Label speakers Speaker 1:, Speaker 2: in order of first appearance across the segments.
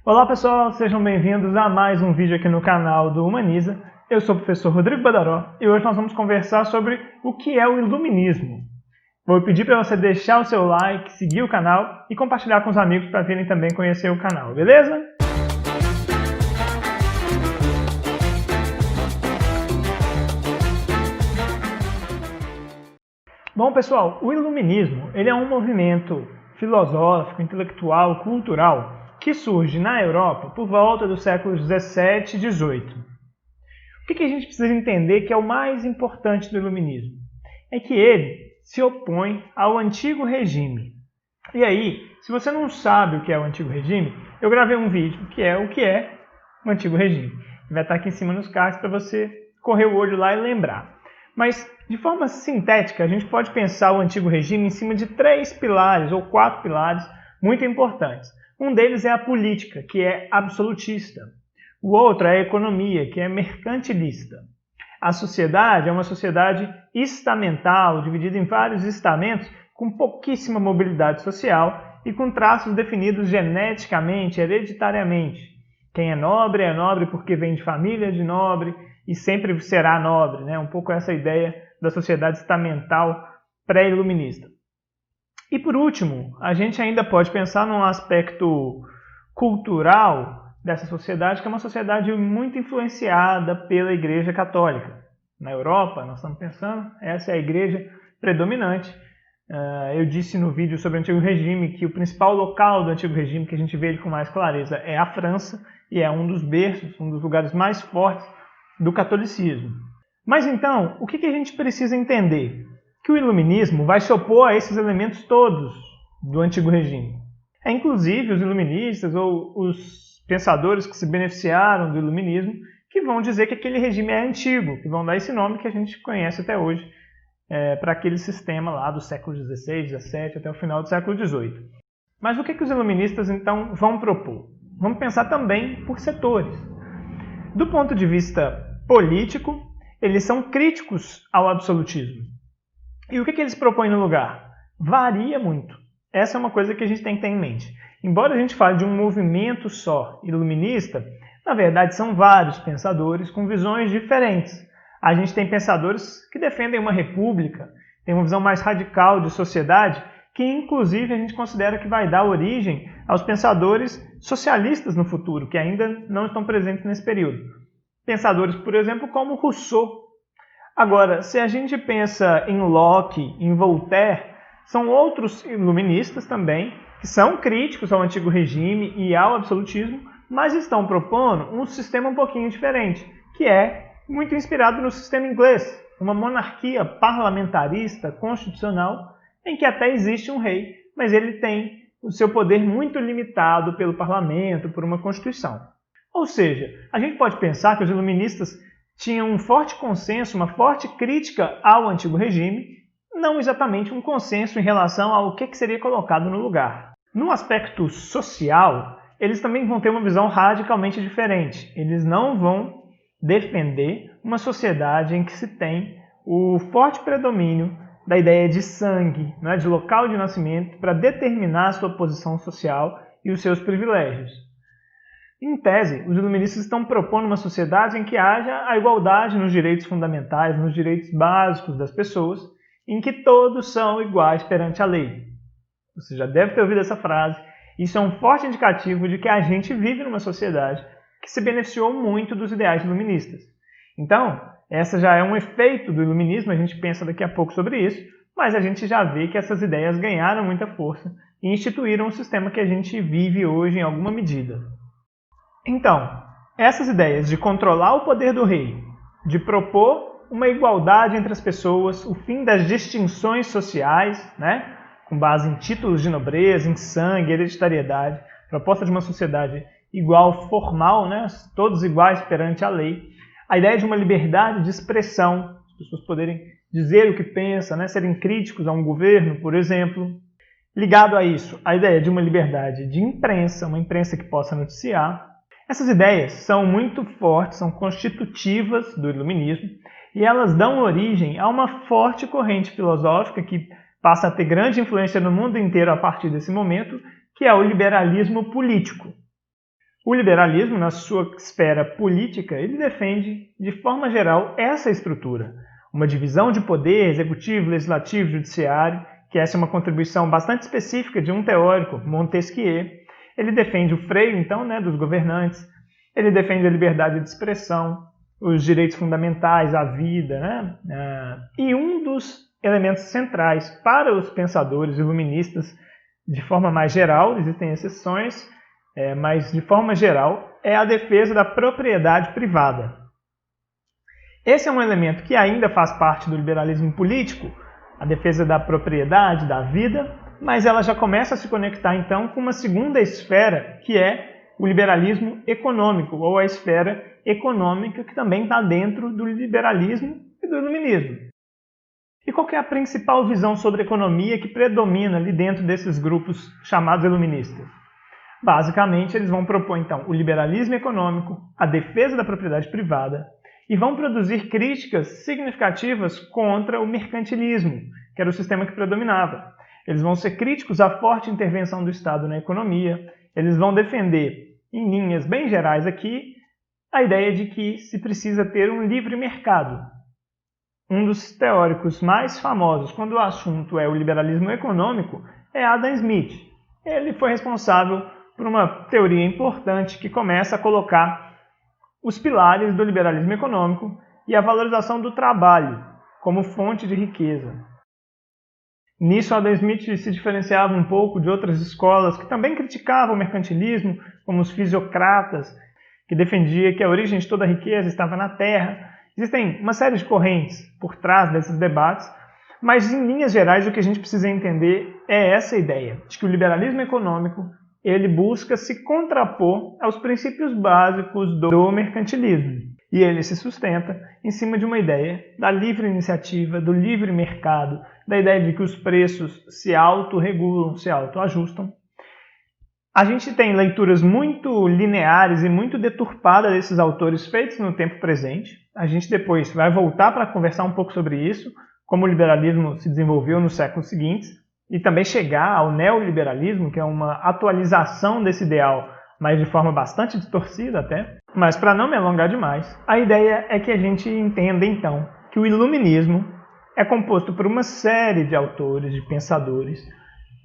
Speaker 1: Olá pessoal, sejam bem-vindos a mais um vídeo aqui no canal do Humaniza. Eu sou o professor Rodrigo Badaró e hoje nós vamos conversar sobre o que é o iluminismo. Vou pedir para você deixar o seu like, seguir o canal e compartilhar com os amigos para virem também conhecer o canal, beleza? Bom pessoal, o iluminismo ele é um movimento filosófico, intelectual, cultural que surge na Europa por volta dos séculos 17 e 18. O que a gente precisa entender que é o mais importante do iluminismo? É que ele se opõe ao antigo regime. E aí, se você não sabe o que é o antigo regime, eu gravei um vídeo que é o que é o antigo regime. Vai estar aqui em cima nos cards para você correr o olho lá e lembrar. Mas, de forma sintética, a gente pode pensar o antigo regime em cima de 3 pilares ou 4 pilares muito importantes. Um deles é a política, que é absolutista. O outro é a economia, que é mercantilista. A sociedade é uma sociedade estamental, dividida em vários estamentos, com pouquíssima mobilidade social e com traços definidos geneticamente, hereditariamente. Quem é nobre porque vem de família de nobre e sempre será nobre, né? Um pouco essa ideia da sociedade estamental pré-iluminista. E por último, a gente ainda pode pensar num aspecto cultural dessa sociedade, que é uma sociedade muito influenciada pela Igreja Católica. Na Europa, nós estamos pensando, essa é a igreja predominante. Eu disse no vídeo sobre o Antigo Regime que o principal local do Antigo Regime, que a gente vê ele com mais clareza, é a França, e é um dos berços, um dos lugares mais fortes do catolicismo. Mas então, o que a gente precisa entender? Que o iluminismo vai se opor a esses elementos todos do Antigo Regime. Inclusive os iluministas ou os pensadores que se beneficiaram do iluminismo que vão dizer que aquele regime é antigo, que vão dar esse nome que a gente conhece até hoje para aquele sistema lá do século XVI, XVII até o final do século XVIII. Mas o que os iluministas então vão propor? Vamos pensar também por setores. Do ponto de vista político, eles são críticos ao absolutismo. E o que eles propõem no lugar? Varia muito. Essa é uma coisa que a gente tem que ter em mente. Embora a gente fale de um movimento só iluminista, na verdade são vários pensadores com visões diferentes. A gente tem pensadores que defendem uma república, tem uma visão mais radical de sociedade, que inclusive a gente considera que vai dar origem aos pensadores socialistas no futuro, que ainda não estão presentes nesse período. Pensadores, por exemplo, como Rousseau. Agora, se a gente pensa em Locke, em Voltaire, são outros iluministas também, que são críticos ao antigo regime e ao absolutismo, mas estão propondo um sistema um pouquinho diferente, que é muito inspirado no sistema inglês, uma monarquia parlamentarista, constitucional, em que até existe um rei, mas ele tem o seu poder muito limitado pelo parlamento, por uma constituição. Ou seja, a gente pode pensar que os iluministas tinham um forte consenso, uma forte crítica ao antigo regime, não exatamente um consenso em relação ao que seria colocado no lugar. No aspecto social, eles também vão ter uma visão radicalmente diferente. Eles não vão defender uma sociedade em que se tem o forte predomínio da ideia de sangue, né, de local de nascimento, para determinar a sua posição social e os seus privilégios. Em tese, os iluministas estão propondo uma sociedade em que haja a igualdade nos direitos fundamentais, nos direitos básicos das pessoas, em que todos são iguais perante a lei. Você já deve ter ouvido essa frase. Isso é um forte indicativo de que a gente vive numa sociedade que se beneficiou muito dos ideais iluministas. Então, essa já é um efeito do iluminismo, a gente pensa daqui a pouco sobre isso, mas a gente já vê que essas ideias ganharam muita força e instituíram o sistema que a gente vive hoje em alguma medida. Então, essas ideias de controlar o poder do rei, de propor uma igualdade entre as pessoas, o fim das distinções sociais, né, com base em títulos de nobreza, em sangue, hereditariedade, proposta de uma sociedade igual, formal, né, todos iguais perante a lei, a ideia de uma liberdade de expressão, as pessoas poderem dizer o que pensam, né, serem críticos a um governo, por exemplo. Ligado a isso, a ideia de uma liberdade de imprensa, uma imprensa que possa noticiar. Essas ideias são muito fortes, são constitutivas do iluminismo e elas dão origem a uma forte corrente filosófica que passa a ter grande influência no mundo inteiro a partir desse momento, que é o liberalismo político. O liberalismo, na sua esfera política, ele defende, de forma geral, essa estrutura. Uma divisão de poder, executivo, legislativo, judiciário, que essa é uma contribuição bastante específica de um teórico, Montesquieu. Ele defende o freio, então, dos governantes. Ele defende a liberdade de expressão, os direitos fundamentais, a vida. E um dos elementos centrais para os pensadores iluministas, de forma mais geral, existem exceções, mas de forma geral, é a defesa da propriedade privada. Esse é um elemento que ainda faz parte do liberalismo político, a defesa da propriedade, da vida, mas ela já começa a se conectar então com uma segunda esfera, que é o liberalismo econômico, ou a esfera econômica que também está dentro do liberalismo e do iluminismo. E qual que é a principal visão sobre economia que predomina ali dentro desses grupos chamados iluministas? Basicamente, eles vão propor então o liberalismo econômico, a defesa da propriedade privada, e vão produzir críticas significativas contra o mercantilismo, que era o sistema que predominava. Eles vão ser críticos à forte intervenção do Estado na economia, eles vão defender, em linhas bem gerais aqui, a ideia de que se precisa ter um livre mercado. Um dos teóricos mais famosos quando o assunto é o liberalismo econômico é Adam Smith. Ele foi responsável por uma teoria importante que começa a colocar os pilares do liberalismo econômico e a valorização do trabalho como fonte de riqueza. Nisso, Adam Smith se diferenciava um pouco de outras escolas que também criticavam o mercantilismo, como os fisiocratas, que defendia que a origem de toda a riqueza estava na terra. Existem uma série de correntes por trás desses debates, mas em linhas gerais o que a gente precisa entender é essa ideia, de que o liberalismo econômico ele busca se contrapor aos princípios básicos do mercantilismo. E ele se sustenta em cima de uma ideia da livre iniciativa, do livre mercado, da ideia de que os preços se autorregulam, se autoajustam. A gente tem leituras muito lineares e muito deturpadas desses autores feitos no tempo presente. A gente depois vai voltar para conversar um pouco sobre isso, como o liberalismo se desenvolveu nos séculos seguintes, e também chegar ao neoliberalismo, que é uma atualização desse ideal, mas de forma bastante distorcida até. Mas para não me alongar demais, a ideia é que a gente entenda então que o iluminismo é composto por uma série de autores, de pensadores,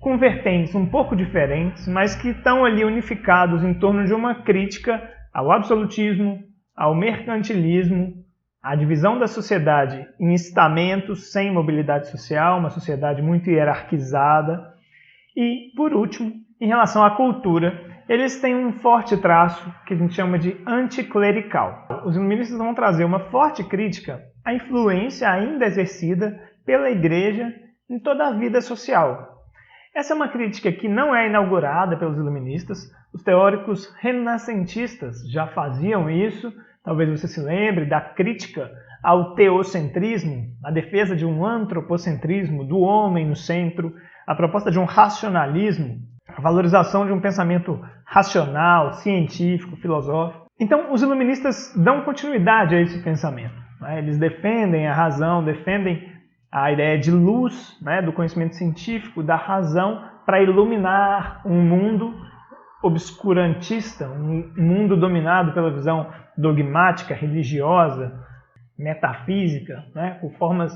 Speaker 1: com vertentes um pouco diferentes, mas que estão ali unificados em torno de uma crítica ao absolutismo, ao mercantilismo, à divisão da sociedade em estamentos sem mobilidade social, uma sociedade muito hierarquizada. E, por último, em relação à cultura, eles têm um forte traço que a gente chama de anticlerical. Os iluministas vão trazer uma forte crítica à influência ainda exercida pela Igreja em toda a vida social. Essa é uma crítica que não é inaugurada pelos iluministas. Os teóricos renascentistas já faziam isso. Talvez você se lembre da crítica ao teocentrismo, a defesa de um antropocentrismo, do homem no centro, a proposta de um racionalismo, a valorização de um pensamento racional, científico, filosófico. Então, os iluministas dão continuidade a esse pensamento. Eles defendem a razão, defendem a ideia de luz, do conhecimento científico, da razão, para iluminar um mundo obscurantista, um mundo dominado pela visão dogmática, religiosa, metafísica, por formas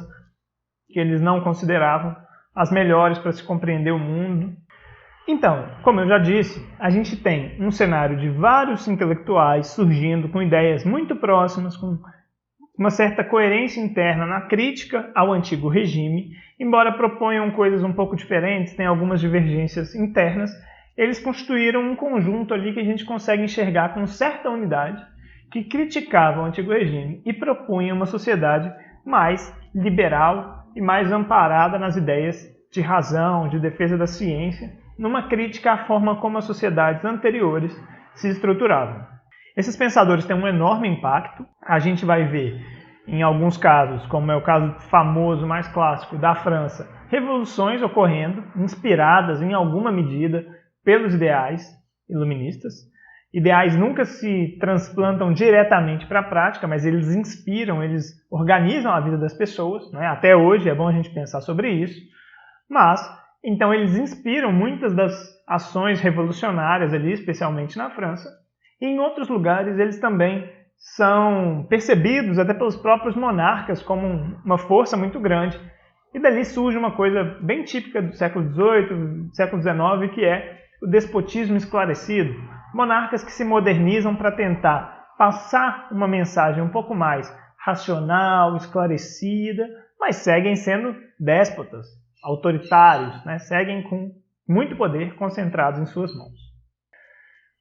Speaker 1: que eles não consideravam as melhores para se compreender o mundo. Então, como eu já disse, a gente tem um cenário de vários intelectuais surgindo com ideias muito próximas, com uma certa coerência interna na crítica ao antigo regime, embora proponham coisas um pouco diferentes, tem algumas divergências internas, eles constituíram um conjunto ali que a gente consegue enxergar com certa unidade, que criticava o antigo regime e propunha uma sociedade mais liberal e mais amparada nas ideias de razão, de defesa da ciência, numa crítica à forma como as sociedades anteriores se estruturavam. Esses pensadores têm um enorme impacto. A gente vai ver, em alguns casos, como é o caso famoso, mais clássico, da França, revoluções ocorrendo, inspiradas em alguma medida pelos ideais iluministas. Ideais nunca se transplantam diretamente para a prática, mas eles inspiram, eles organizam a vida das pessoas. Até hoje é bom a gente pensar sobre isso. Mas, então, eles inspiram muitas das ações revolucionárias ali, especialmente na França. E em outros lugares eles também são percebidos até pelos próprios monarcas como uma força muito grande. E dali surge uma coisa bem típica do século XVIII, século XIX, que é o despotismo esclarecido. Monarcas que se modernizam para tentar passar uma mensagem um pouco mais racional, esclarecida, mas seguem sendo déspotas, autoritários, né? Seguem com muito poder concentrados em suas mãos.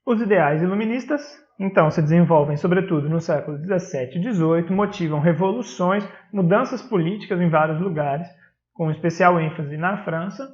Speaker 1: Os ideais iluministas, então, se desenvolvem sobretudo no século XVII e XVIII, motivam revoluções, mudanças políticas em vários lugares, com especial ênfase na França,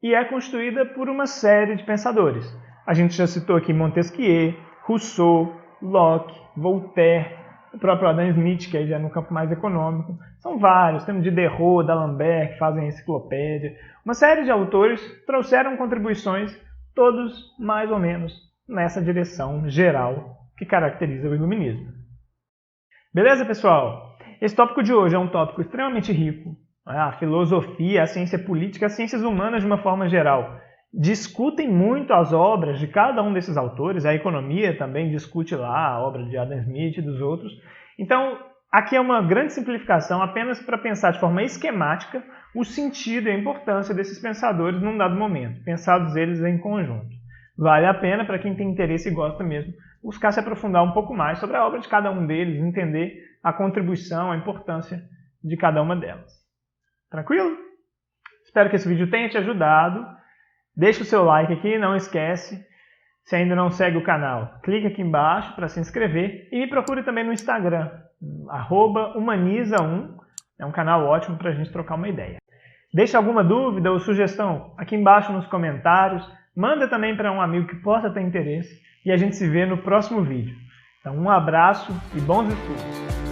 Speaker 1: e é constituída por uma série de pensadores. A gente já citou aqui Montesquieu, Rousseau, Locke, Voltaire, o próprio Adam Smith, que aí já é no campo mais econômico. São vários, temos Diderot, D'Alembert, que fazem a enciclopédia. Uma série de autores trouxeram contribuições, todos mais ou menos nessa direção geral que caracteriza o iluminismo. Beleza, pessoal? Esse tópico de hoje é um tópico extremamente rico. A filosofia, a ciência política, as ciências humanas de uma forma geral discutem muito as obras de cada um desses autores. A economia também discute lá a obra de Adam Smith e dos outros. Então, aqui é uma grande simplificação apenas para pensar de forma esquemática o sentido e a importância desses pensadores num dado momento, pensados eles em conjunto. Vale a pena, para quem tem interesse e gosta mesmo, buscar se aprofundar um pouco mais sobre a obra de cada um deles, entender a contribuição, a importância de cada uma delas. Tranquilo? Espero que esse vídeo tenha te ajudado. Deixa o seu like aqui, não esquece. Se ainda não segue o canal, clique aqui embaixo para se inscrever. E me procure também no Instagram, @humaniza1. É um canal ótimo para a gente trocar uma ideia. Deixa alguma dúvida ou sugestão aqui embaixo nos comentários. Manda também para um amigo que possa ter interesse. E a gente se vê no próximo vídeo. Então, um abraço e bons estudos!